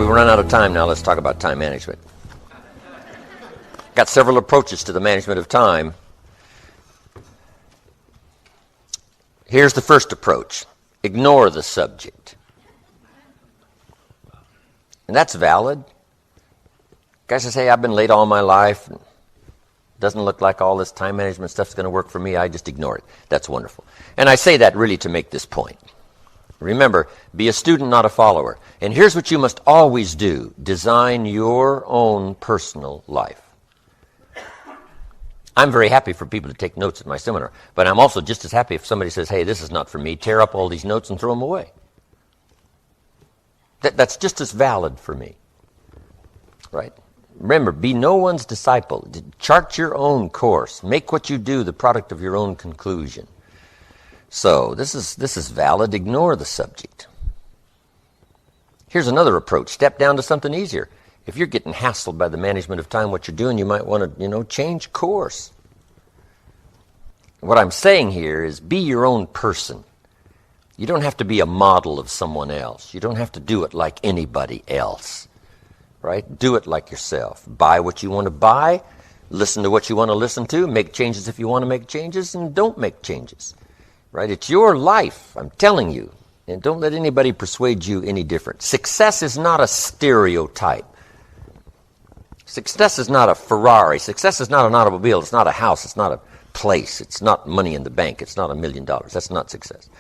we've run out of time now. Let's talk about time management. Got several approaches to the management of time. Here's the first approach. Ignore the subject. And that's valid. Guys say, hey, I've been late all my life. Doesn't look like all this time management stuff's going to work for me. I just ignore it. That's wonderful. And I say that really to make this point. Remember, be a student, not a follower. And here's what you must always do. Design your own personal life. I'm very happy for people to take notes at my seminar, but I'm also just as happy if somebody says, hey, this is not for me, tear up all these notes and throw them away. That's just as valid for me. Right? Remember, be no one's disciple. Chart your own course. Make what you do the product of your own conclusion. So this is valid. Ignore the subject. Here's another approach. Step down to something easier. If you're getting hassled by the management of time, what you're doing, you might want to, change course. What I'm saying here is be your own person. You don't have to be a model of someone else. You don't have to do it like anybody else. Right? Do it like yourself. Buy what you want to buy. Listen to what you want to listen to. Make changes if you want to make changes, and don't make changes. Right? It's your life, I'm telling you. And don't let anybody persuade you any different. Success is not a stereotype. Success is not a Ferrari. Success is not an automobile. It's not a house. It's not a place. It's not money in the bank. It's not $1 million. That's not success.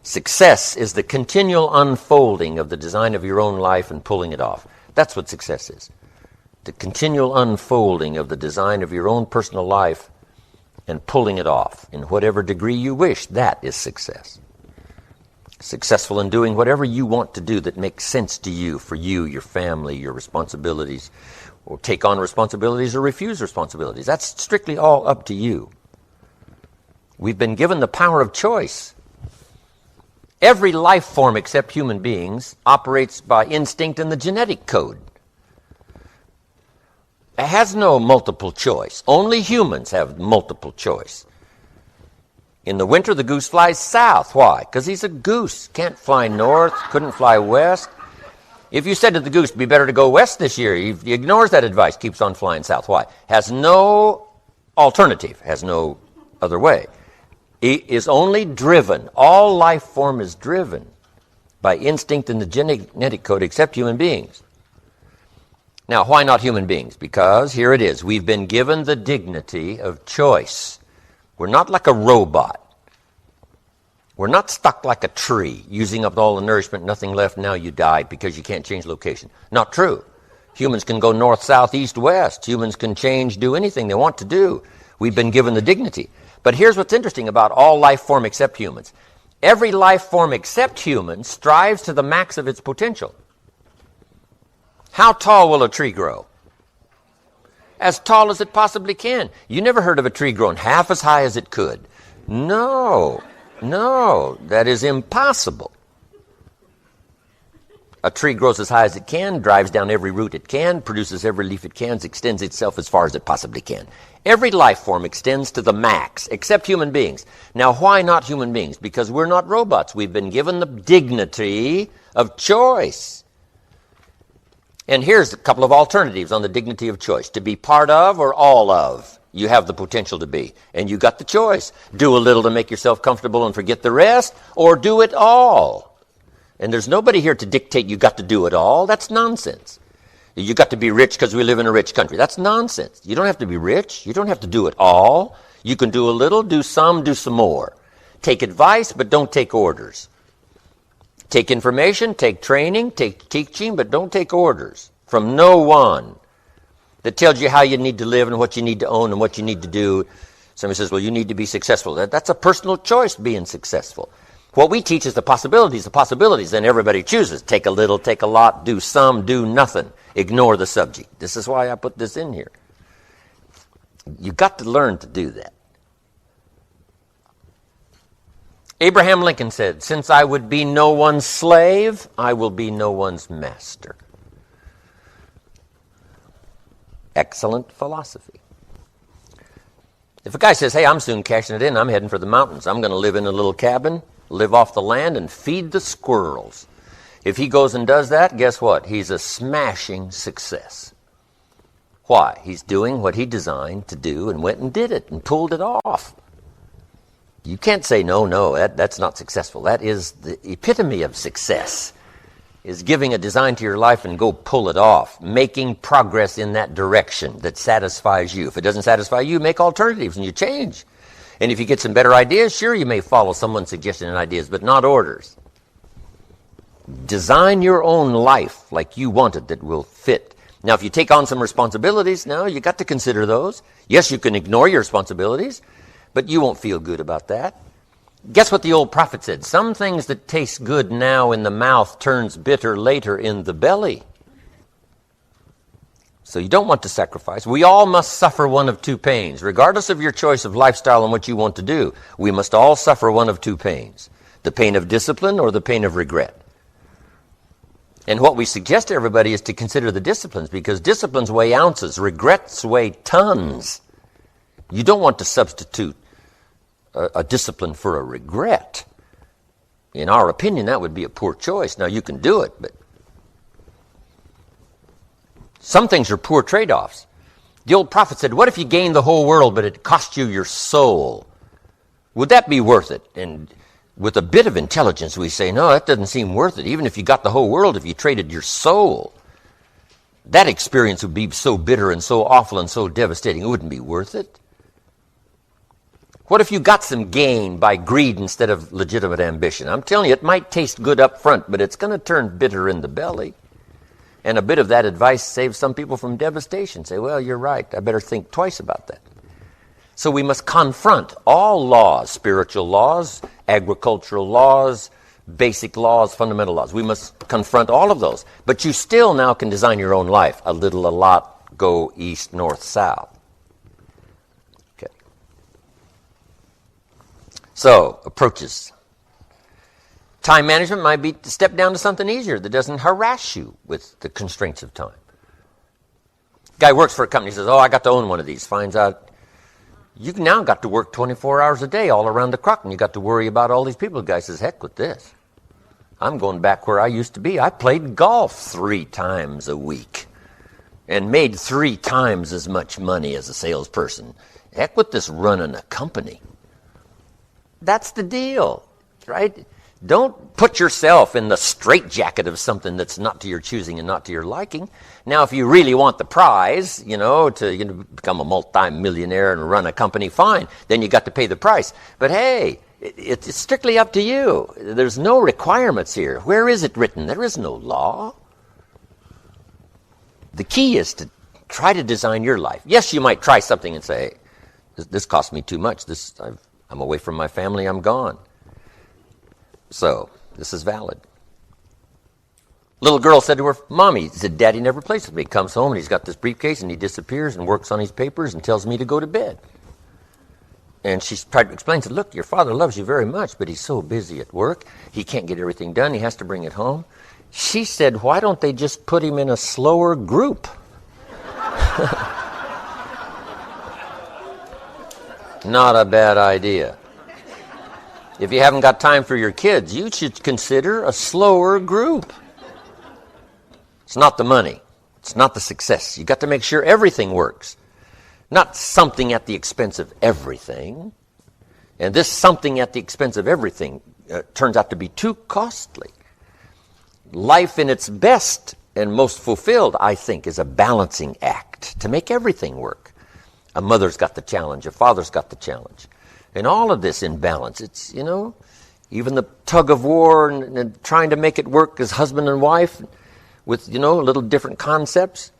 Success is the continual unfolding of the design of your own life and pulling it off. That's what success is. The continual unfolding of the design of your own personal life and pulling it off in whatever degree you wish. That is success. Successful in doing whatever you want to do that makes sense to you, for you, your family, your responsibilities, or take on responsibilities or refuse responsibilities. That's strictly all up to you. We've been given the power of choice. Every life form except human beings operates by instinct in the genetic code. It has no multiple choice. Only humans have multiple choice. In the winter, the goose flies south. Why? Because he's a goose. Can't fly north, couldn't fly west. If you said to the goose, it'd be better to go west this year, he ignores that advice, keeps on flying south. Why? Has no alternative, has no other way. He is only driven, all life form is driven by instinct in the genetic code except human beings. Now, why not human beings? Because, here it is, we've been given the dignity of choice. We're not like a robot. We're not stuck like a tree, using up all the nourishment, nothing left, now you die because you can't change location. Not true. Humans can go north, south, east, west. Humans can change, do anything they want to do. We've been given the dignity. But here's what's interesting about all life form except humans. Every life form except humans strives to the max of its potential. How tall will a tree grow? As tall as it possibly can. You never heard of a tree growing half as high as it could. No, that is impossible. A tree grows as high as it can, drives down every root it can, produces every leaf it can, extends itself as far as it possibly can. Every life form extends to the max, except human beings. Now, why not human beings? Because we're not robots. We've been given the dignity of choice. And here's a couple of alternatives on the dignity of choice. To be part of or all of, you have the potential to be. And you got the choice. Do a little to make yourself comfortable and forget the rest, or do it all. And there's nobody here to dictate you got to do it all. That's nonsense. You got to be rich because we live in a rich country. That's nonsense. You don't have to be rich. You don't have to do it all. You can do a little, do some more. Take advice, but don't take orders. Take information, take training, take teaching, but don't take orders from no one that tells you how you need to live and what you need to own and what you need to do. Somebody says, well, you need to be successful. That's a personal choice, being successful. What we teach is the possibilities, then everybody chooses. Take a little, take a lot, do some, do nothing. Ignore the subject. This is why I put this in here. You got to learn to do that. Abraham Lincoln said, since I would be no one's slave, I will be no one's master. Excellent philosophy. If a guy says, hey, I'm soon cashing it in, I'm heading for the mountains. I'm going to live in a little cabin, live off the land, and feed the squirrels. If he goes and does that, guess what? He's a smashing success. Why? He's doing what he designed to do and went and did it and pulled it off. You can't say, no, that's not successful. That is the epitome of success, is giving a design to your life and go pull it off, making progress in that direction that satisfies you. If it doesn't satisfy you, make alternatives and you change. And if you get some better ideas, sure, you may follow someone's suggestion and ideas, but not orders. Design your own life like you want it that will fit. Now, if you take on some responsibilities, now you got to consider those. Yes, you can ignore your responsibilities, but you won't feel good about that. Guess what the old prophet said? Some things that taste good now in the mouth turns bitter later in the belly. So you don't want to sacrifice. We all must suffer one of two pains. Regardless of your choice of lifestyle and what you want to do, we must all suffer one of two pains. The pain of discipline or the pain of regret. And what we suggest to everybody is to consider the disciplines, because disciplines weigh ounces, regrets weigh tons. You don't want to substitute a discipline for a regret. In our opinion, that would be a poor choice. Now, you can do it, but some things are poor trade-offs. The old prophet said, what if you gained the whole world, but it cost you your soul? Would that be worth it? And with a bit of intelligence, we say, no, that doesn't seem worth it. Even if you got the whole world, if you traded your soul, that experience would be so bitter and so awful and so devastating, it wouldn't be worth it. What if you got some gain by greed instead of legitimate ambition? I'm telling you, it might taste good up front, but it's going to turn bitter in the belly. And a bit of that advice saves some people from devastation. Say, well, you're right. I better think twice about that. So we must confront all laws, spiritual laws, agricultural laws, basic laws, fundamental laws. We must confront all of those. But you still now can design your own life. A little, a lot, go east, north, south. Okay. So, approaches. Time management might be to step down to something easier that doesn't harass you with the constraints of time. Guy works for a company, says, I got to own one of these. Finds out you now got to work 24 hours a day all around the clock, and you got to worry about all these people. The guy says, heck with this. I'm going back where I used to be. I played golf 3 times a week and made 3 times as much money as a salesperson. Heck with this running a company. That's the deal, right? Don't put yourself in the straitjacket of something that's not to your choosing and not to your liking. Now, if you really want the prize, to become a multi-millionaire and run a company, fine. Then you got to pay the price. But hey, it's strictly up to you. There's no requirements here. Where is it written? There is no law. The key is to try to design your life. Yes, you might try something and say, this cost me too much. I'm away from my family. I'm gone. So, this is valid. Little girl said to her mommy, said, Daddy never plays with me. He comes home and he's got this briefcase and he disappears and works on his papers and tells me to go to bed. And she tried to explain, said, look, your father loves you very much, but he's so busy at work. He can't get everything done. He has to bring it home. She said, why don't they just put him in a slower group? Not a bad idea. If you haven't got time for your kids, you should consider a slower group. It's not the money. It's not the success. You got to make sure everything works. Not something at the expense of everything. And this something at the expense of everything turns out to be too costly. Life in its best and most fulfilled, I think, is a balancing act to make everything work. A mother's got the challenge. A father's got the challenge. And all of this in balance, it's, even the tug of war and trying to make it work as husband and wife with, little different concepts.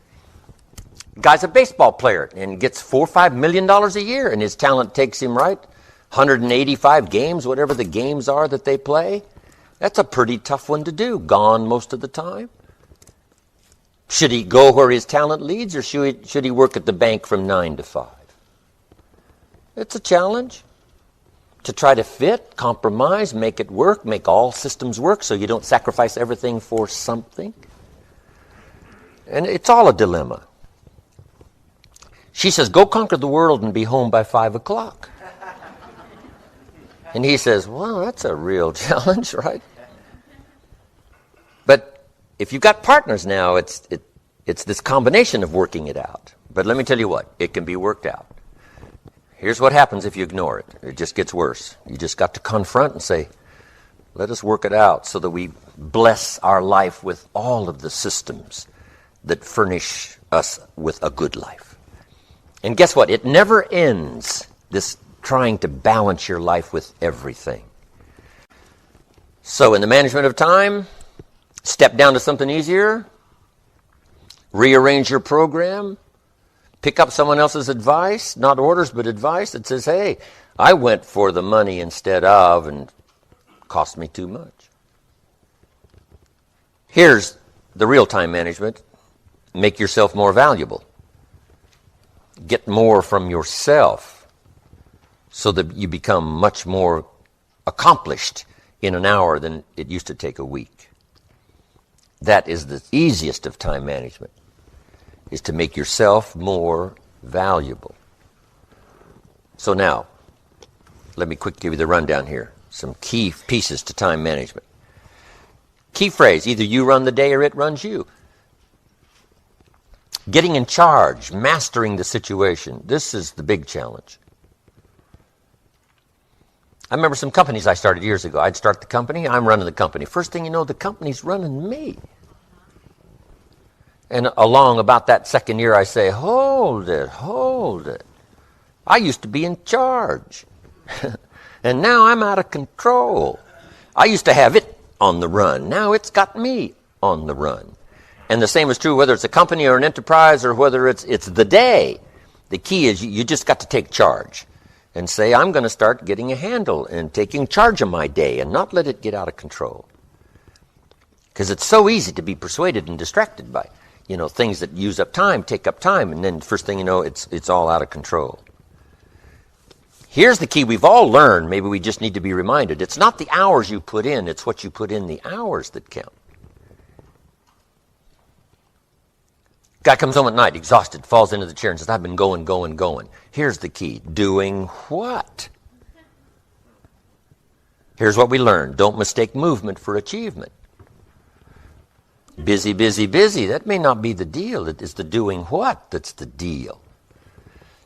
Guy's a baseball player and gets $4 or $5 million a year, and his talent takes him, 185 games, whatever the games are that they play. That's a pretty tough one to do, gone most of the time. Should he go where his talent leads, or should he work at the bank from 9 to 5? It's a challenge. To try to fit, compromise, make it work, make all systems work so you don't sacrifice everything for something. And it's all a dilemma. She says, go conquer the world and be home by 5 o'clock. And he says, well, that's a real challenge, right? But if you've got partners now, it's this combination of working it out. But let me tell you what, it can be worked out. Here's what happens if you ignore it. It just gets worse. You just got to confront and say, let us work it out so that we bless our life with all of the systems that furnish us with a good life. And guess what? It never ends, this trying to balance your life with everything. So in the management of time, step down to something easier, rearrange your program, pick up someone else's advice, not orders, but advice that says, hey, I went for the money instead of, and it cost me too much. Here's the real time management. Make yourself more valuable. Get more from yourself so that you become much more accomplished in an hour than it used to take a week. That is the easiest of time management, is to make yourself more valuable. So now, let me quickly give you the rundown here. Some key pieces to time management. Key phrase, either you run the day or it runs you. Getting in charge, mastering the situation. This is the big challenge. I remember some companies I started years ago. I'd start the company, I'm running the company. First thing you know, the company's running me. And along about that second year, I say, hold it. I used to be in charge. And now I'm out of control. I used to have it on the run. Now it's got me on the run. And the same is true whether it's a company or an enterprise or whether it's the day. The key is you just got to take charge and say, I'm going to start getting a handle and taking charge of my day and not let it get out of control. Because it's so easy to be persuaded and distracted by, things that use up time, take up time, and then first thing you know, it's all out of control. Here's the key we've all learned. Maybe we just need to be reminded. It's not the hours you put in, it's what you put in the hours that count. Guy comes home at night, exhausted, falls into the chair and says, I've been going. Here's the key. Doing what? Here's what we learned. Don't mistake movement for achievement. Busy. That may not be the deal. It's the doing what that's the deal.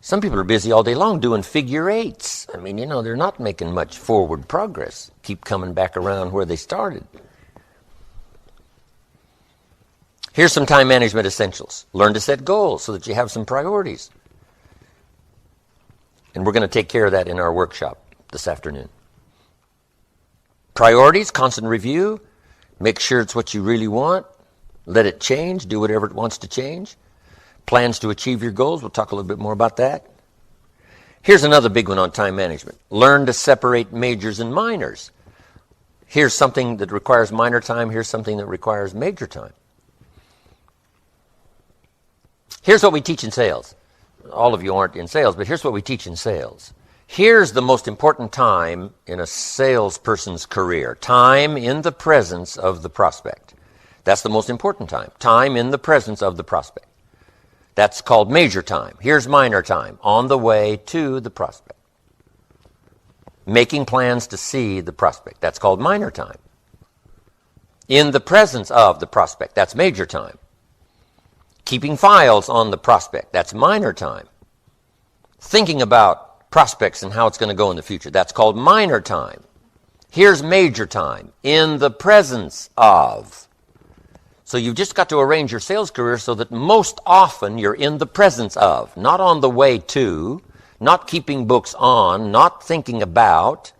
Some people are busy all day long doing figure eights. I mean, they're not making much forward progress. Keep coming back around where they started. Here's some time management essentials. Learn to set goals so that you have some priorities. And we're going to take care of that in our workshop this afternoon. Priorities, constant review. Make sure it's what you really want. Let it change. Do whatever it wants to change. Plans to achieve your goals. We'll talk a little bit more about that. Here's another big one on time management. Learn to separate majors and minors. Here's something that requires minor time. Here's something that requires major time. Here's what we teach in sales. All of you aren't in sales, but here's what we teach in sales. Here's the most important time in a salesperson's career. Time in the presence of the prospect. That's the most important time. Time in the presence of the prospect. That's called major time. Here's minor time. On the way to the prospect. Making plans to see the prospect. That's called minor time. In the presence of the prospect. That's major time. Keeping files on the prospect. That's minor time. Thinking about prospects and how it's going to go in the future. That's called minor time. Here's major time. In the presence of. So you've just got to arrange your sales career so that most often you're in the presence of. Not on the way to. Not keeping books on. Not thinking about.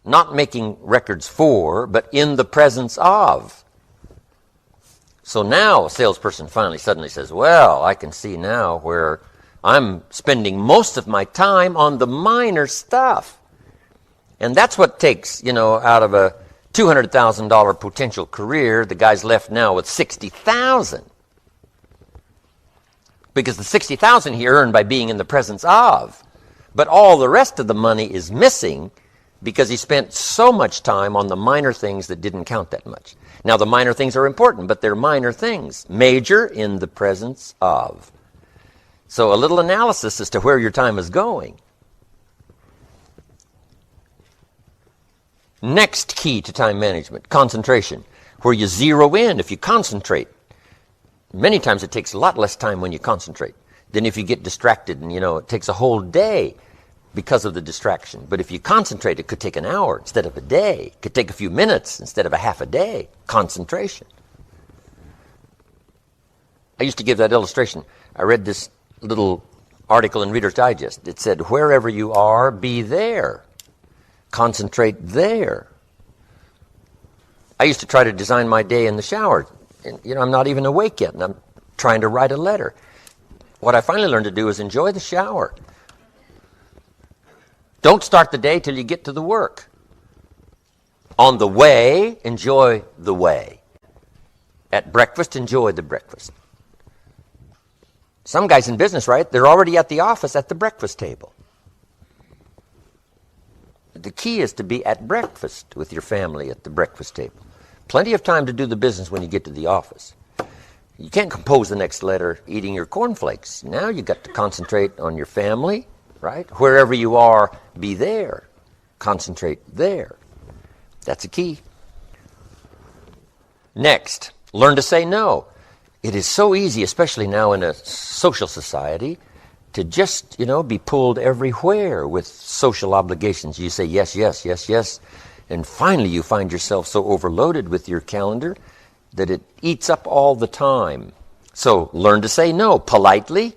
Not making records for. But in the presence of. So now a salesperson suddenly says, well, I can see now where I'm spending most of my time on the minor stuff. And that's what takes, out of a $200,000 potential career, the guy's left now with $60,000. Because the $60,000 he earned by being in the presence of. But all the rest of the money is missing because he spent so much time on the minor things that didn't count that much. Now, the minor things are important, but they're minor things. Major in the presence of. So a little analysis as to where your time is going. Next key to time management, concentration. where you zero in if you concentrate. Many times it takes a lot less time when you concentrate than if you get distracted, and it takes a whole day because of the distraction. But if you concentrate, it could take an hour instead of a day. It could take a few minutes instead of a half a day. Concentration. I used to give that illustration. I read this little article in Reader's Digest. It said, wherever you are, be there. Concentrate there. I used to try to design my day in the shower. And, I'm not even awake yet, and I'm trying to write a letter. What I finally learned to do is enjoy the shower. Don't start the day till you get to the work. On the way, enjoy the way. At breakfast, enjoy the breakfast. Some guys in business, right? They're already at the office at the breakfast table. The key is to be at breakfast with your family at the breakfast table. Plenty of time to do the business when you get to the office. You can't compose the next letter eating your cornflakes. Now you got to concentrate on your family, right? Wherever you are, be there. Concentrate there. That's a key. Next, learn to say no. It is so easy, especially now in a social society, to just, be pulled everywhere with social obligations. You say yes, yes, yes, yes. And finally you find yourself so overloaded with your calendar that it eats up all the time. So learn to say no politely.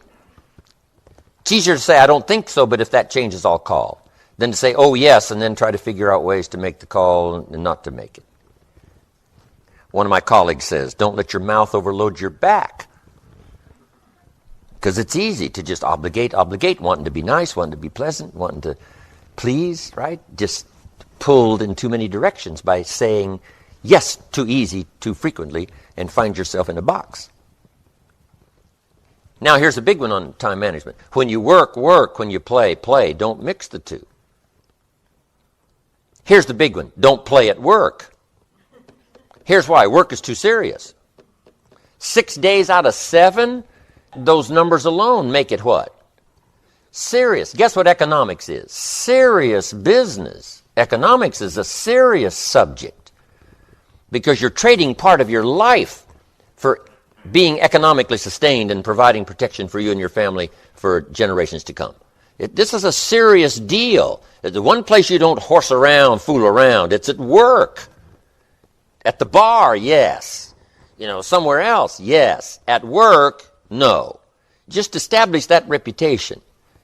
It's easier to say, I don't think so, but if that changes, I'll call. Than to say, oh, yes, and then try to figure out ways to make the call and not to make it. One of my colleagues says, don't let your mouth overload your back. Because it's easy to just obligate, wanting to be nice, wanting to be pleasant, wanting to please, right? Just pulled in too many directions by saying yes too easy, too frequently, and find yourself in a box. Now here's a big one on time management. When you work, work. When you play, play. Don't mix the two. Here's the big one. Don't play at work. Here's why. Work is too serious. 6 days out of 7, those numbers alone make it what? Serious. Guess what economics is? Serious business. Economics is a serious subject because you're trading part of your life for being economically sustained and providing protection for you and your family for generations to come. This is a serious deal. The one place you don't horse around, fool around, it's at work. At the bar, yes. Somewhere else, yes. At work, no. Just establish that reputation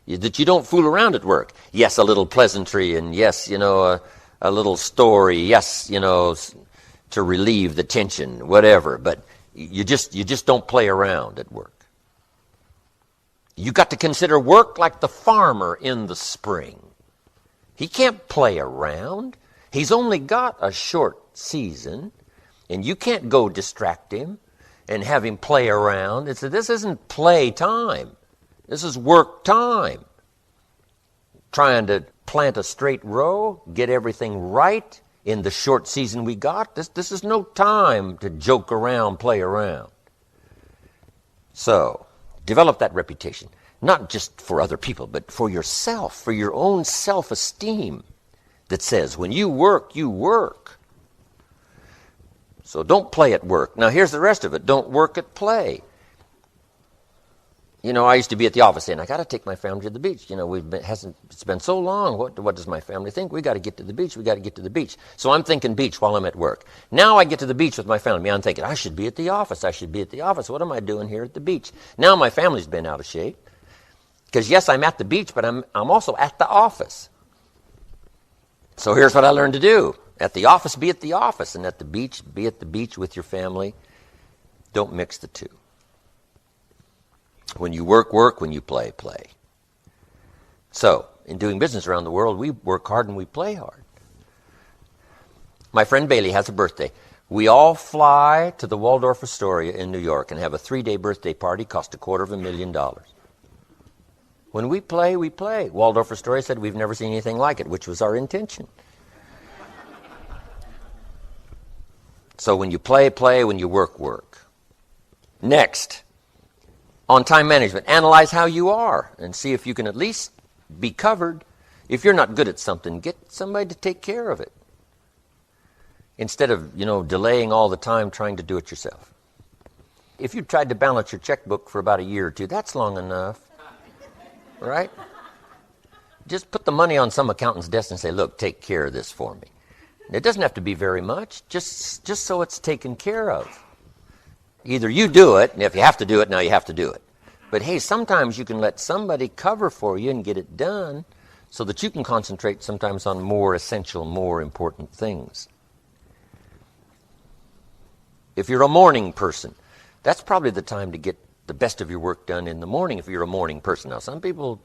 that you don't fool around at work. Yes, a little pleasantry, and yes, a little story. Yes, to relieve the tension, whatever. But you just don't play around at work. You got to consider work like the farmer in the spring. He can't play around. He's only got a short season, and you can't go distract him and have him play around. This isn't play time. This is work time. Trying to plant a straight row, get everything right in the short season we got. This is no time to joke around, play around. So, develop that reputation, not just for other people, but for yourself, for your own self-esteem that says, when you work, you work. So don't play at work. Now here's the rest of it. Don't work at play. I used to be at the office saying, I got to take my family to the beach. It's been so long. What does my family think? We got to get to the beach. We got to get to the beach. So I'm thinking beach while I'm at work. Now I get to the beach with my family. I'm thinking, I should be at the office. I should be at the office. What am I doing here at the beach? Now my family's been out of shape. Because yes, I'm at the beach, but I'm also at the office. So here's what I learned to do. At the office, be at the office. And at the beach, be at the beach with your family. Don't mix the two. When you work, work. When you play, play. So, in doing business around the world, we work hard and we play hard. My friend Bailey has a birthday. We all fly to the Waldorf Astoria in New York and have a 3-day birthday party, cost $250,000. When we play, we play. Waldorf Astoria said we've never seen anything like it, which was our intention. So when you play, play. When you work, work. Next, on time management, analyze how you are and see if you can at least be covered. If you're not good at something, get somebody to take care of it. instead of, delaying all the time trying to do it yourself. If you tried to balance your checkbook for about a year or two, that's long enough, right? Just put the money on some accountant's desk and say, look, take care of this for me. It doesn't have to be very much, just so it's taken care of. Either you do it, and if you have to do it, now you have to do it. But hey, sometimes you can let somebody cover for you and get it done so that you can concentrate sometimes on more essential, more important things. If you're a morning person, that's probably the time to get the best of your work done in the morning if you're a morning person. Now, some people,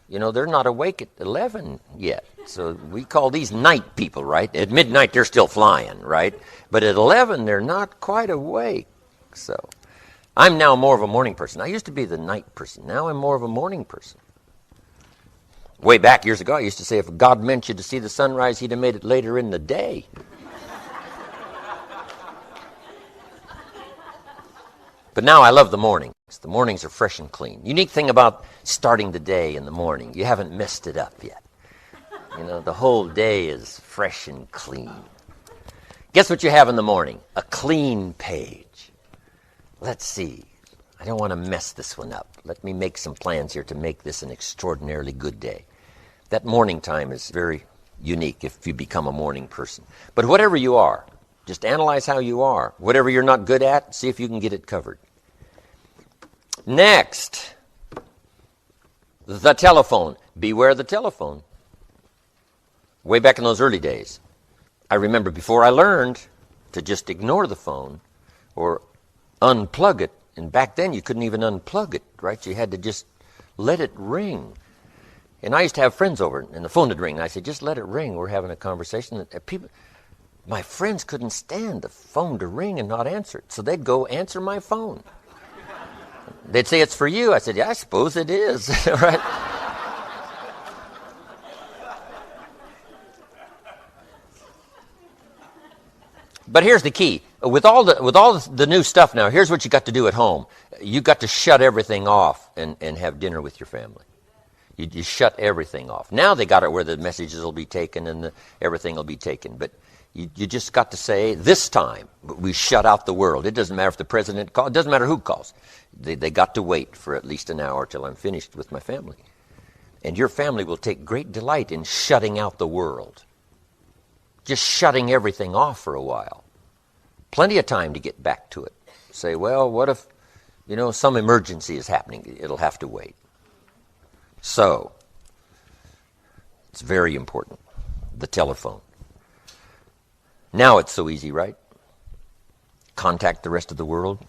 they're not awake at 11 yet. So we call these night people, right? At midnight, they're still flying, right? But at 11, they're not quite awake. So I'm now more of a morning person. I used to be the night person. Now I'm more of a morning person. Way back years ago, I used to say if God meant you to see the sunrise, he'd have made it later in the day. But now I love the mornings. The mornings are fresh and clean. Unique thing about starting the day in the morning, you haven't messed it up yet. The whole day is fresh and clean. Guess what you have in the morning? A clean page. Let's see. I don't want to mess this one up. Let me make some plans here to make this an extraordinarily good day. That morning time is very unique if you become a morning person. But whatever you are, just analyze how you are. Whatever you're not good at, see if you can get it covered. Next, the telephone. Beware the telephone. Way back in those early days, I remember before I learned to just ignore the phone or unplug it. And back then you couldn't even unplug it, right? You had to just let it ring. And I used to have friends over and the phone would ring. And I said, just let it ring. We're having a conversation. My friends couldn't stand the phone to ring and not answer it. So they'd go answer my phone. They'd say, it's for you. I said, yeah, I suppose it is, right? But here's the key. With all the new stuff now, here's what you got to do at home. You got to shut everything off and have dinner with your family. You shut everything off. Now they got it where the messages will be taken and everything will be taken. But you just got to say, this time, we shut out the world. It doesn't matter if the president calls. It doesn't matter who calls. They got to wait for at least an hour till I'm finished with my family. And your family will take great delight in shutting out the world. Just shutting everything off for a while. Plenty of time to get back to it. Say, well, what if, some emergency is happening? It'll have to wait. So, it's very important. The telephone. Now it's so easy, right? Contact the rest of the world.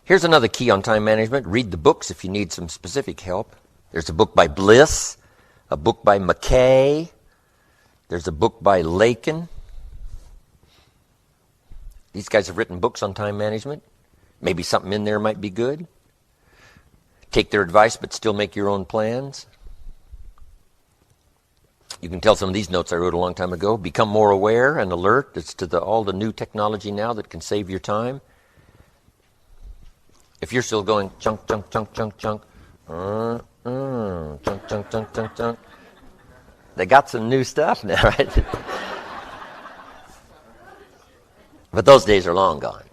Here's another key on time management. Read the books if you need some specific help. There's a book by Bliss, a book by McKay. There's a book by Lakin. These guys have written books on time management. Maybe something in there might be good. Take their advice, but still make your own plans. You can tell some of these notes I wrote a long time ago. Become more aware and alert as to all the new technology now that can save your time. If you're still going chunk, chunk, chunk, chunk, chunk, chunk, chunk, chunk, chunk, chunk, they got some new stuff now, right? But those days are long gone.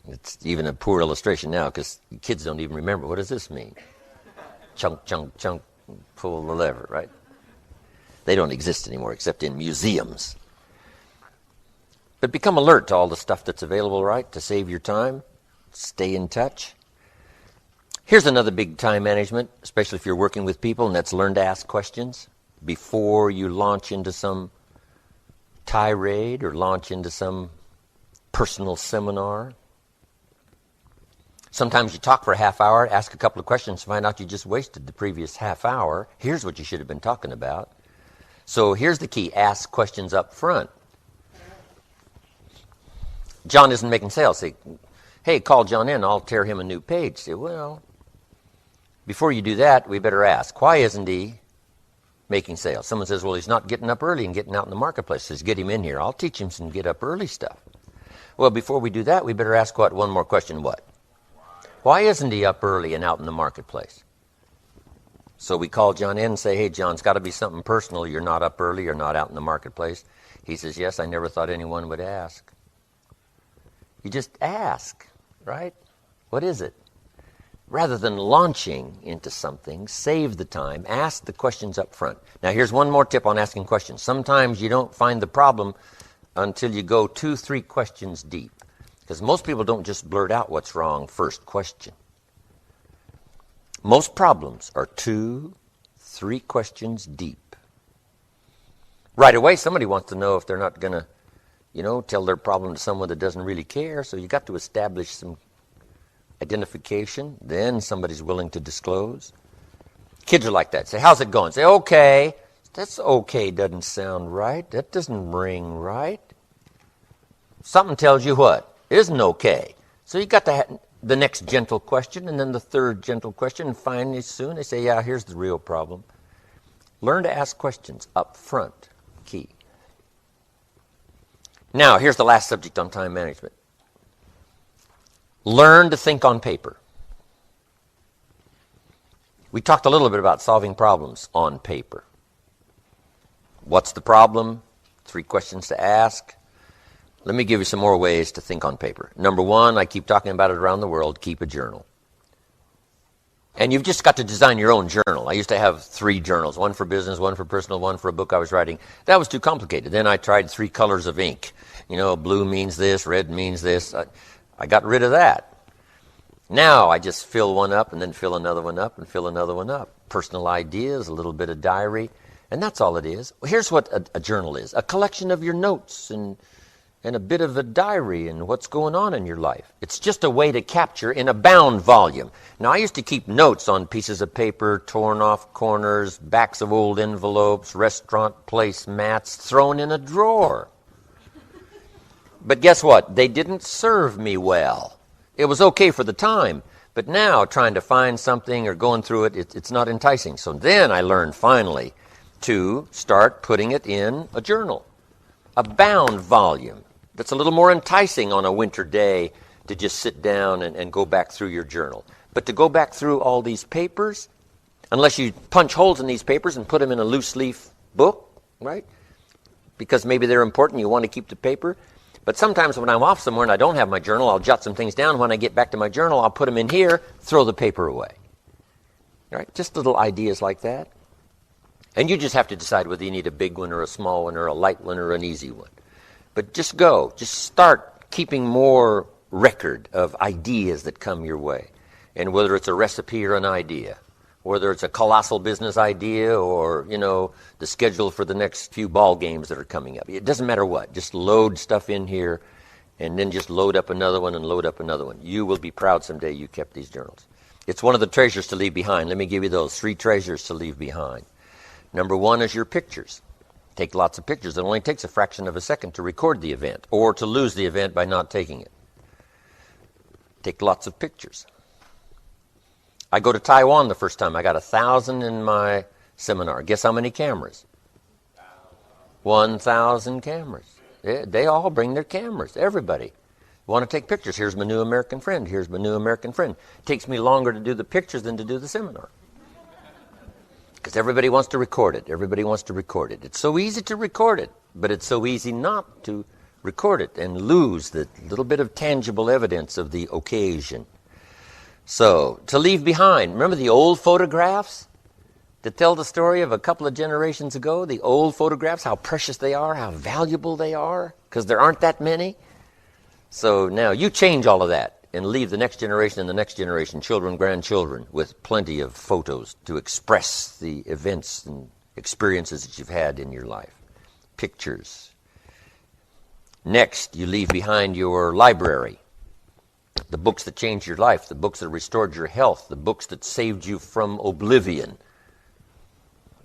It's even a poor illustration now because kids don't even remember. What does this mean? Chunk, chunk, chunk, pull the lever, right? They don't exist anymore except in museums. But become alert to all the stuff that's available, right? To save your time. Stay in touch. Here's another big time management, especially if you're working with people, and that's learn to ask questions before you launch into some tirade or launch into some personal seminar. Sometimes you talk for a half hour, ask a couple of questions, find out you just wasted the previous half hour. Here's what you should have been talking about. So here's the key. Ask questions up front. John isn't making sales. Say, hey, call John in. I'll tear him a new page. Say, well, before you do that, we better ask, why isn't he making sales? Someone says, well, he's not getting up early and getting out in the marketplace. Says, get him in here. I'll teach him some get up early stuff. Well, before we do that, we better ask one more question. What? Why isn't he up early and out in the marketplace? So we call John in and say, hey, John, it's got to be something personal. You're not up early. You're not out in the marketplace. He says, yes, I never thought anyone would ask. You just ask, right? What is it? Rather than launching into something, save the time, ask the questions up front. Now, here's one more tip on asking questions. Sometimes you don't find the problem until you go 2-3 questions deep. Because most people don't just blurt out what's wrong first question. Most problems are 2-3 questions deep. Right away, somebody wants to know if they're not going to, tell their problem to someone that doesn't really care. So you got to establish some identification. Then somebody's willing to disclose. Kids are like that. Say, how's it going? Say, okay. That's okay doesn't sound right. That doesn't ring right. Something tells you what isn't okay. So you got to have the next gentle question, and then the third gentle question, and finally soon they say, yeah, here's the real problem. Learn to ask questions up front. Key. Now, here's the last subject on time management. Learn to think on paper. We talked a little bit about solving problems on paper. What's the problem? 3 questions to ask. Let me give you some more ways to think on paper. Number 1, I keep talking about it around the world, keep a journal. And you've just got to design your own journal. I used to have 3 journals, one for business, one for personal, one for a book I was writing. That was too complicated. Then I tried 3 colors of ink. Blue means this, red means this. I got rid of that. Now I just fill one up and then fill another one up and fill another one up. Personal ideas, a little bit of diary, and that's all it is. Here's what a journal is. A collection of your notes and a bit of a diary and what's going on in your life. It's just a way to capture in a bound volume. Now, I used to keep notes on pieces of paper, torn off corners, backs of old envelopes, restaurant place mats thrown in a drawer. But guess what? They didn't serve me well. It was okay for the time, but now trying to find something or going through it, it's not enticing. So then I learned finally to start putting it in a journal, a bound volume. That's a little more enticing on a winter day to just sit down and go back through your journal. But to go back through all these papers, unless you punch holes in these papers and put them in a loose leaf book, right? Because maybe they're important, you want to keep the paper. But sometimes when I'm off somewhere and I don't have my journal, I'll jot some things down. When I get back to my journal, I'll put them in here, throw the paper away. Right? Just little ideas like that. And you just have to decide whether you need a big one or a small one or a light one or an easy one. But just go. Just start keeping more record of ideas that come your way. And whether it's a recipe or an idea, whether it's a colossal business idea or, the schedule for the next few ball games that are coming up. It doesn't matter what. Just load stuff in here and then just load up another one and load up another one. You will be proud someday you kept these journals. It's one of the treasures to leave behind. Let me give you those 3 treasures to leave behind. Number 1 is your pictures. Take lots of pictures. It only takes a fraction of a second to record the event or to lose the event by not taking it. Take lots of pictures. I go to Taiwan the first time. I got 1,000 in my seminar. Guess how many cameras? 1,000 cameras. They all bring their cameras. Everybody. Want to take pictures. Here's my new American friend. Here's my new American friend. It takes me longer to do the pictures than to do the seminar. Because everybody wants to record it. Everybody wants to record it. It's so easy to record it, but it's so easy not to record it and lose the little bit of tangible evidence of the occasion. So, to leave behind, remember the old photographs that tell the story of a couple of generations ago? The old photographs, how precious they are, how valuable they are, because there aren't that many. So now you change all of that and leave the next generation and the next generation, children, grandchildren, with plenty of photos to express the events and experiences that you've had in your life. Pictures. Next, you leave behind your library. The books that changed your life, the books that restored your health, the books that saved you from oblivion,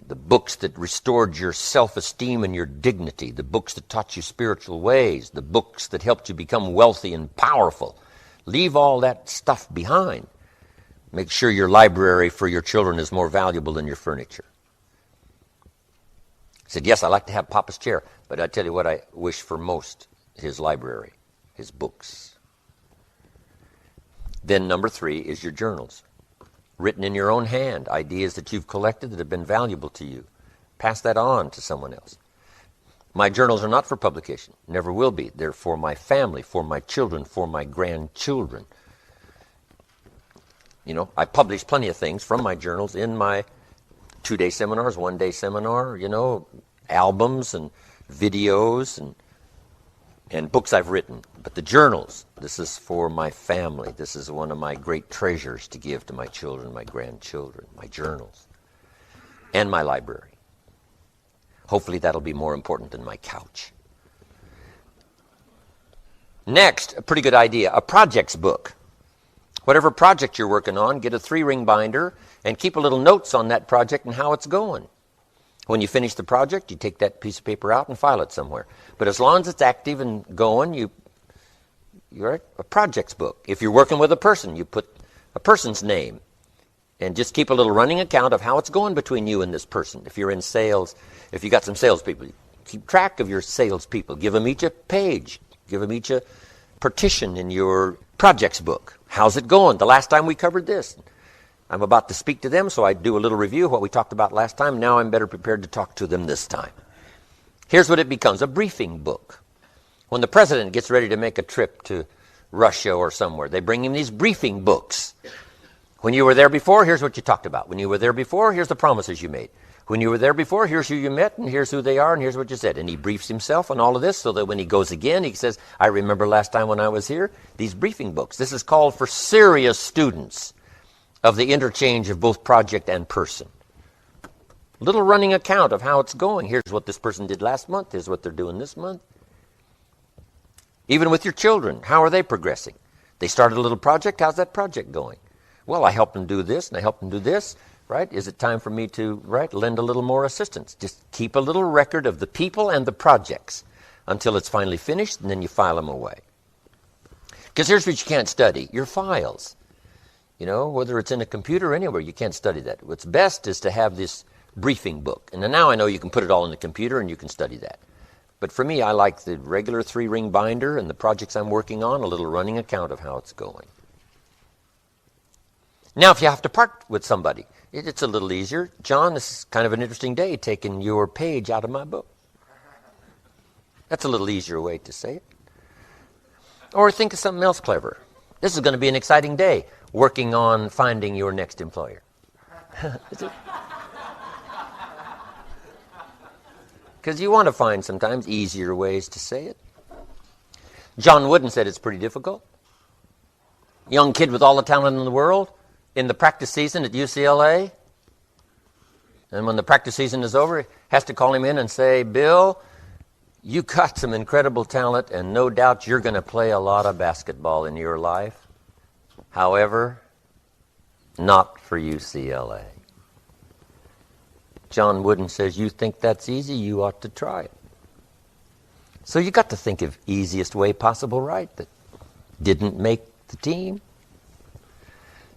the books that restored your self-esteem and your dignity, the books that taught you spiritual ways, the books that helped you become wealthy and powerful. Leave all that stuff behind. Make sure your library for your children is more valuable than your furniture. I said, yes, I like to have Papa's chair, but I tell you what I wish for most, his library, his books. Then number 3 is your journals. written in your own hand, ideas that you've collected that have been valuable to you. Pass that on to someone else. My journals are not for publication, never will be. They're for my family, for my children, for my grandchildren. I publish plenty of things from my journals in my 2-day seminars, 1-day seminar, albums and videos and books I've written. But the journals, this is for my family. This is one of my great treasures to give to my children, my grandchildren, my journals, and my library. Hopefully that'll be more important than my couch. Next, a pretty good idea, a projects book. Whatever project you're working on, get a 3-ring binder and keep a little notes on that project and how it's going. When you finish the project, you take that piece of paper out and file it somewhere. But as long as it's active and going, you're a projects book. If you're working with a person, you put a person's name and just keep a little running account of how it's going between you and this person. If you're in sales, if you got some salespeople, keep track of your salespeople. Give them each a page. Give them each a partition in your projects book. How's it going? The last time we covered this. I'm about to speak to them, so I do a little review of what we talked about last time. Now I'm better prepared to talk to them this time. Here's what it becomes, a briefing book. When the president gets ready to make a trip to Russia or somewhere, they bring him these briefing books. When you were there before, here's what you talked about. When you were there before, here's the promises you made. When you were there before, here's who you met, and here's who they are, and here's what you said. And he briefs himself on all of this so that when he goes again, he says, I remember last time when I was here, these briefing books. This is called for serious students of the interchange of both project and person. Little running account of how it's going. Here's what this person did last month. Here's what they're doing this month. Even with your children, how are they progressing? They started a little project. How's that project going? Well, I helped them do this, and I helped them do this. Right? Is it time for me to, lend a little more assistance? Just keep a little record of the people and the projects until it's finally finished, and then you file them away. Because here's what you can't study, your files. Whether it's in a computer or anywhere, you can't study that. What's best is to have this briefing book. And now I know you can put it all in the computer and you can study that. But for me, I like the regular 3-ring binder and the projects I'm working on, a little running account of how it's going. Now, if you have to part with somebody, it's a little easier. John, this is kind of an interesting day, taking your page out of my book. That's a little easier way to say it. Or think of something else clever. This is going to be an exciting day, working on finding your next employer. Because you want to find sometimes easier ways to say it. John Wooden said it's pretty difficult. Young kid with all the talent in the world, in the practice season at UCLA, and when the practice season is over, has to call him in and say, Bill, you got some incredible talent, and no doubt you're going to play a lot of basketball in your life. However, not for UCLA. John Wooden says, you think that's easy, you ought to try it. So you got to think of easiest way possible, right? That didn't make the team.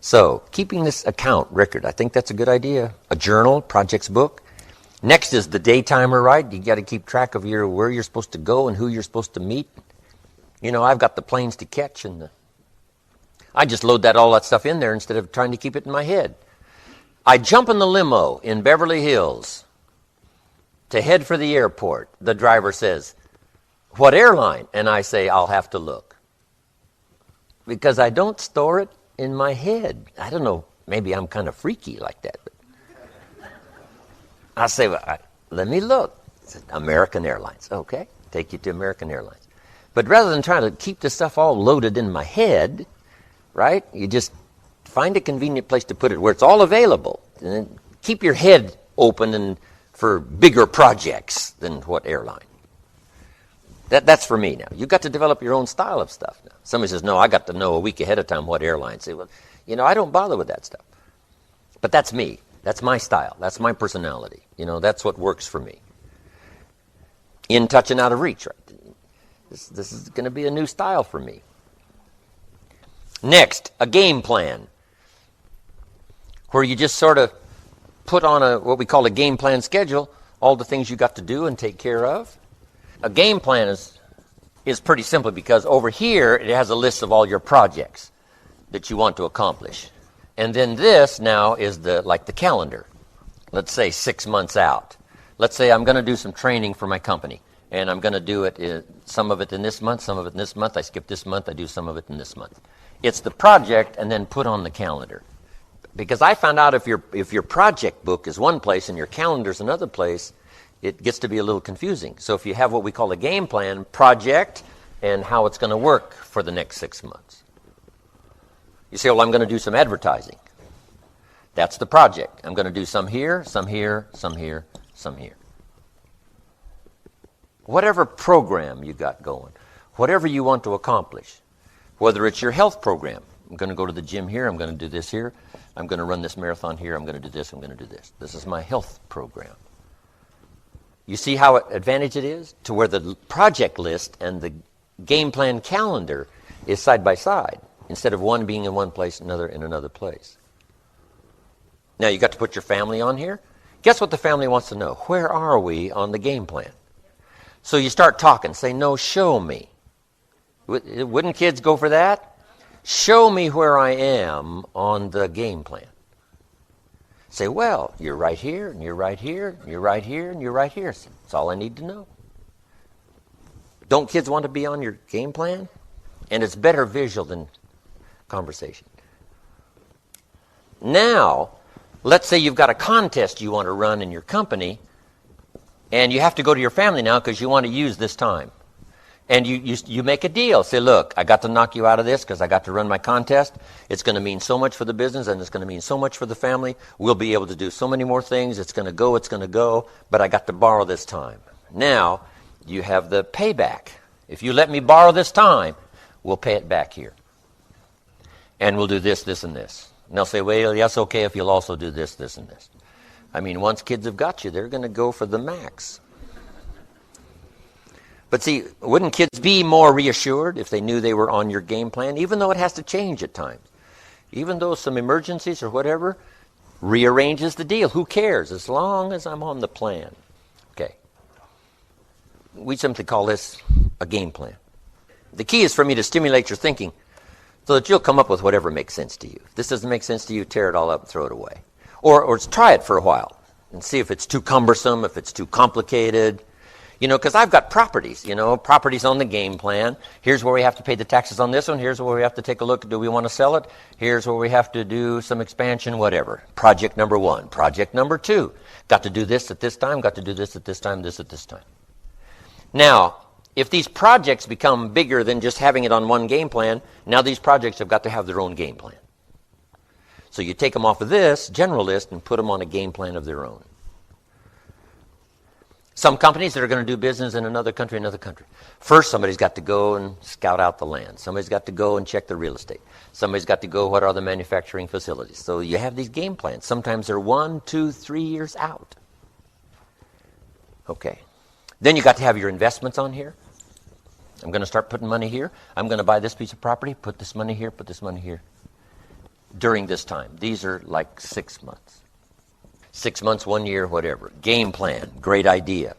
So, keeping this account record, I think that's a good idea. A journal, projects book. Next is the day timer, right? You got to keep track of where you're supposed to go and who you're supposed to meet. I've got the planes to catch, and I just load all that stuff in there instead of trying to keep it in my head. I jump in the limo in Beverly Hills to head for the airport. The driver says, what airline? And I say, I'll have to look. Because I don't store it in my head. I don't know, maybe I'm kind of freaky like that. But I say, let me look. American Airlines. Okay, take you to American Airlines. But rather than trying to keep this stuff all loaded in my head, right, you just find a convenient place to put it where it's all available. And then keep your head open and for bigger projects than what airline. That's for me now. You've got to develop your own style of stuff now. Somebody says, no, I got to know a week ahead of time what airline. Say, well, I don't bother with that stuff. But that's me. That's my style. That's my personality. That's what works for me. In touch and out of reach, right? This is going to be a new style for me. Next, a game plan, where you just sort of put on what we call a game plan schedule, all the things you got to do and take care of. A game plan is pretty simple because over here it has a list of all your projects that you want to accomplish. And then this now is like the calendar. Let's say 6 months out. Let's say I'm going to do some training for my company, and I'm going to do it, some of it in this month, some of it in this month. I skip this month, I do some of it in this month. It's the project and then put on the calendar. Because I found out if your project book is one place and your calendar is another place, it gets to be a little confusing. So if you have what we call a game plan, project, and how it's going to work for the next 6 months. You say, well, I'm going to do some advertising. That's the project. I'm going to do some here, some here, some here, some here. Whatever program you got going, whatever you want to accomplish, whether it's your health program, I'm going to go to the gym here, I'm going to do this here, I'm going to run this marathon here, I'm going to do this, I'm going to do this. This is my health program. You see how advantage it is? To where the project list and the game plan calendar is side by side, instead of one being in one place, another in another place. Now you got to put your family on here. Guess what the family wants to know? Where are we on the game plan? So you start talking. Say, no, show me. Wouldn't kids go for that? Show me where I am on the game plan. Say, well, you're right here, and you're right here, and you're right here, and you're right here. That's all I need to know. Don't kids want to be on your game plan? And it's better visual than conversation. Now, let's say you've got a contest you want to run in your company, and you have to go to your family now because you want to use this time. And you make a deal. Say, look, I got to knock you out of this because I got to run my contest. It's going to mean so much for the business, and it's going to mean so much for the family. We'll be able to do so many more things. It's going to go, but I got to borrow this time. Now, you have the payback. If you let me borrow this time, we'll pay it back here. And we'll do this, this, and this. And they'll say, well, yes, okay, if you'll also do this, this, and this. I mean, once kids have got you, they're going to go for the max. But see, wouldn't kids be more reassured if they knew they were on your game plan, even though it has to change at times? Even though some emergencies or whatever rearranges the deal. Who cares? As long as I'm on the plan. Okay. We simply call this a game plan. The key is for me to stimulate your thinking so that you'll come up with whatever makes sense to you. If this doesn't make sense to you, tear it all up and throw it away. Or try it for a while and see if it's too cumbersome, if it's too complicated. You know, because I've got properties, properties on the game plan. Here's where we have to pay the taxes on this one. Here's where we have to take a look. Do we want to sell it? Here's where we have to do some expansion, whatever. Project number 1. Project number 2. Got to do this at this time. Got to do this at this time, this at this time. Now, if these projects become bigger than just having it on one game plan, now these projects have got to have their own game plan. So you take them off of this general list and put them on a game plan of their own. Some companies that are going to do business in another country. First, somebody's got to go and scout out the land. Somebody's got to go and check the real estate. Somebody's got to go, what are the manufacturing facilities? So you have these game plans. Sometimes they're 1, 2, 3 years out. Okay. Then you got to have your investments on here. I'm going to start putting money here. I'm going to buy this piece of property, put this money here, put this money here. During this time. These are like 6 months. 6 months, 1 year, whatever. Game plan, great idea.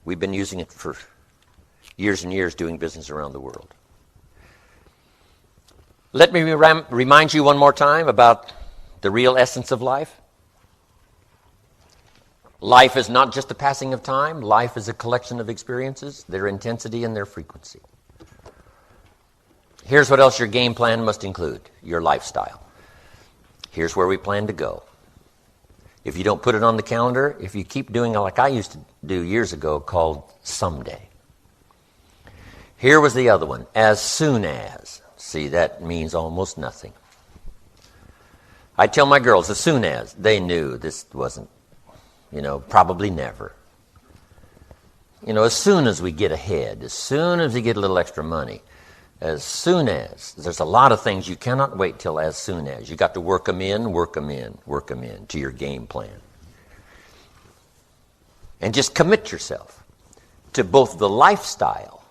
We've been using it for years and years doing business around the world. Let me remind you one more time about the real essence of life. Life is not just the passing of time. Life is a collection of experiences, their intensity and their frequency. Here's what else your game plan must include. Your lifestyle. Here's where we plan to go. If you don't put it on the calendar, if you keep doing it like I used to do years ago called someday. Here was the other one, as soon as. See, that means almost nothing. I tell my girls, as soon as. They knew this wasn't, probably never. As soon as we get ahead, as soon as we get a little extra money, as soon as. There's a lot of things you cannot wait till as soon as. You got to work them in to your game plan. And just commit yourself to both the lifestyle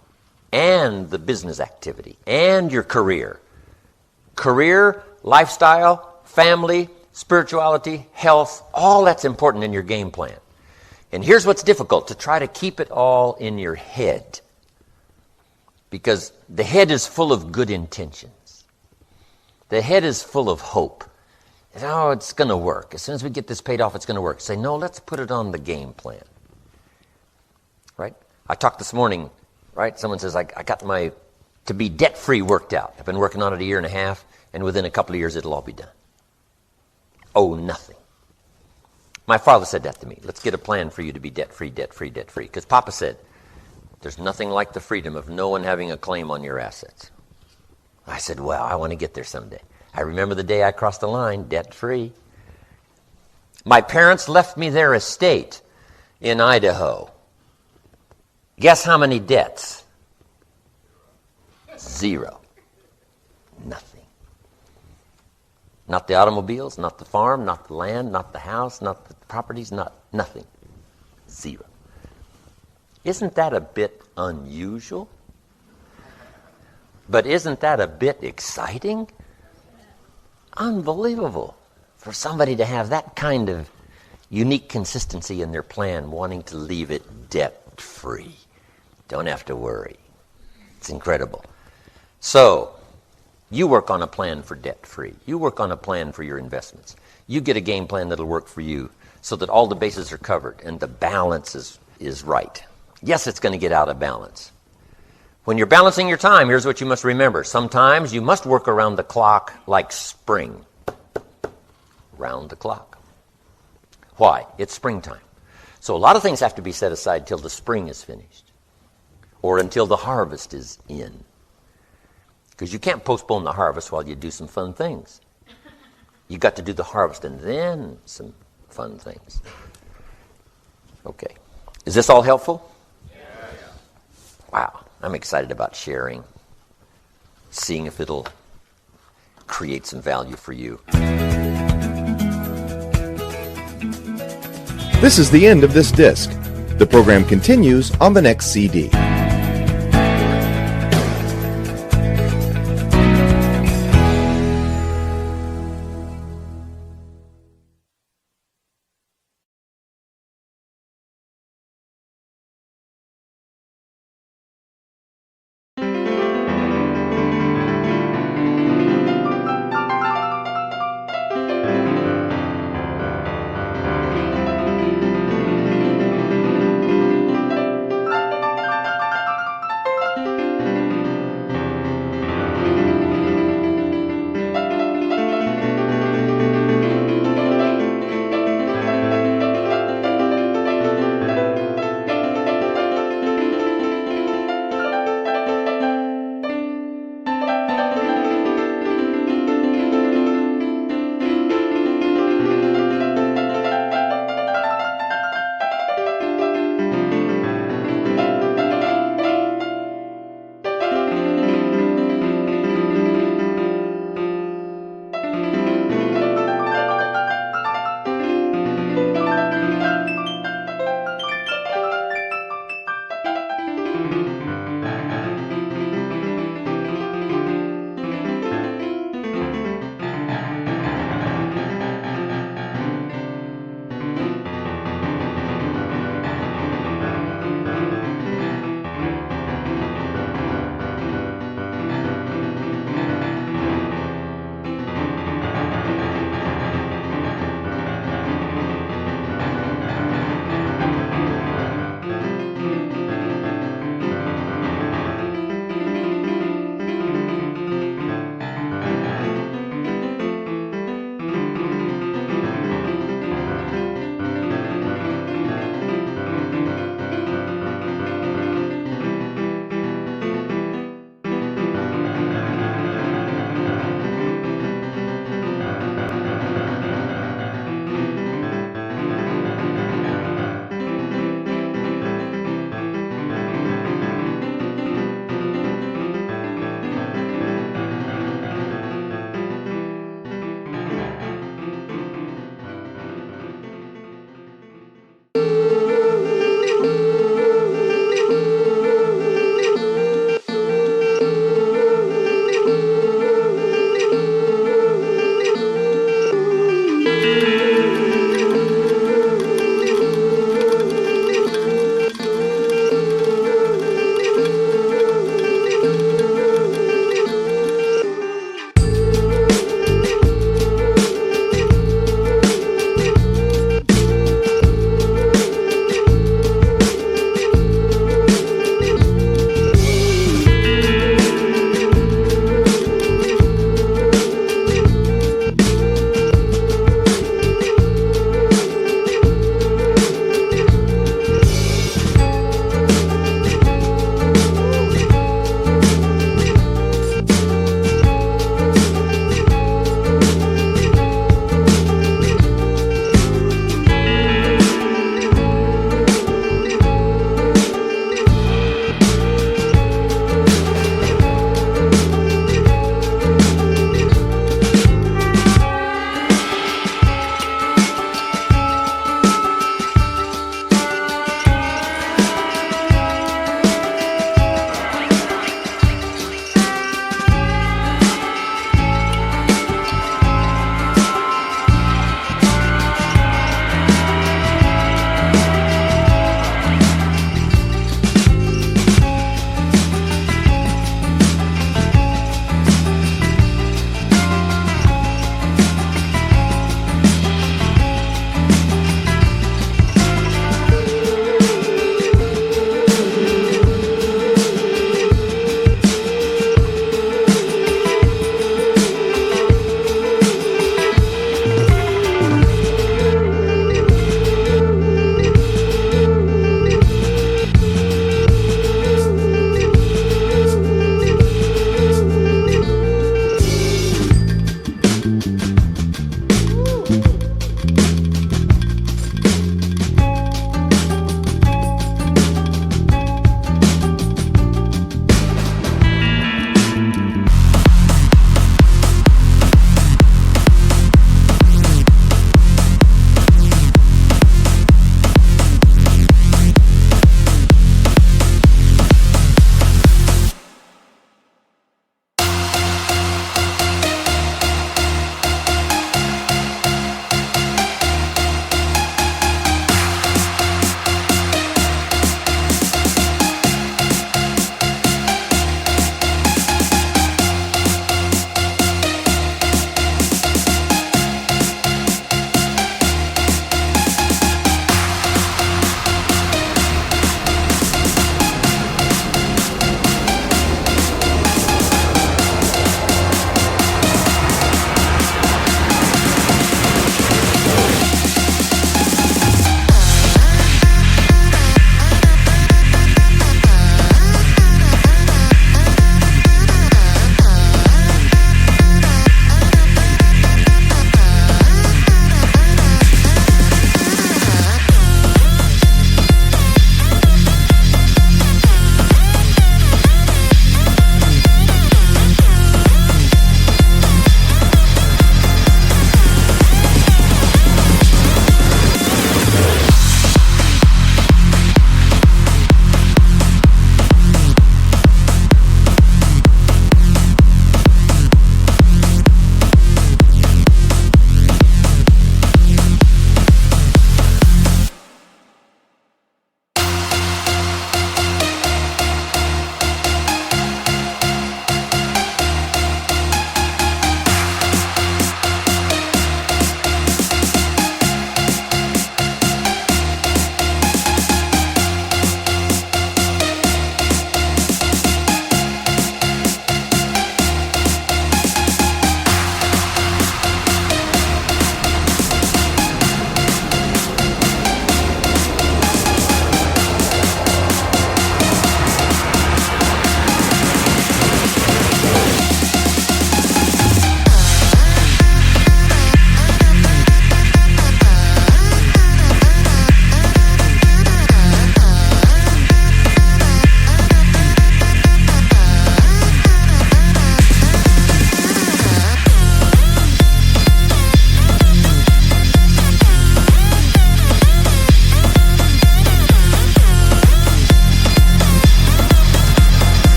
and the business activity and your career. Career, lifestyle, family, spirituality, health, all that's important in your game plan. And here's what's difficult, to try to keep it all in your head. Because the head is full of good intentions. The head is full of hope. Oh, it's going to work. As soon as we get this paid off, it's going to work. Say, no, let's put it on the game plan. Right? I talked this morning, right? Someone says, I got my to be debt-free worked out. I've been working on it a year and a half, and within a couple of years, it'll all be done. Oh, nothing. My father said that to me. Let's get a plan for you to be debt-free, debt-free, debt-free. Because Papa said, there's nothing like the freedom of no one having a claim on your assets. I said, well, I want to get there someday. I remember the day I crossed the line, debt-free. My parents left me their estate in Idaho. Guess how many debts? 0. Nothing. Not the automobiles, not the farm, not the land, not the house, not the properties, nothing. 0. Isn't that a bit unusual? But isn't that a bit exciting? Unbelievable for somebody to have that kind of unique consistency in their plan, wanting to leave it debt-free. Don't have to worry. It's incredible. So, you work on a plan for debt-free. You work on a plan for your investments. You get a game plan that'll work for you so that all the bases are covered and the balance is right. Yes, it's going to get out of balance. When you're balancing your time, here's what you must remember. Sometimes you must work around the clock like spring. Round the clock. Why? It's springtime. So a lot of things have to be set aside till the spring is finished or until the harvest is in. Because you can't postpone the harvest while you do some fun things. You got to do the harvest and then some fun things. Okay. Is this all helpful? Wow. I'm excited about sharing, seeing if it'll create some value for you. This is the end of this disc. The program continues on the next CD.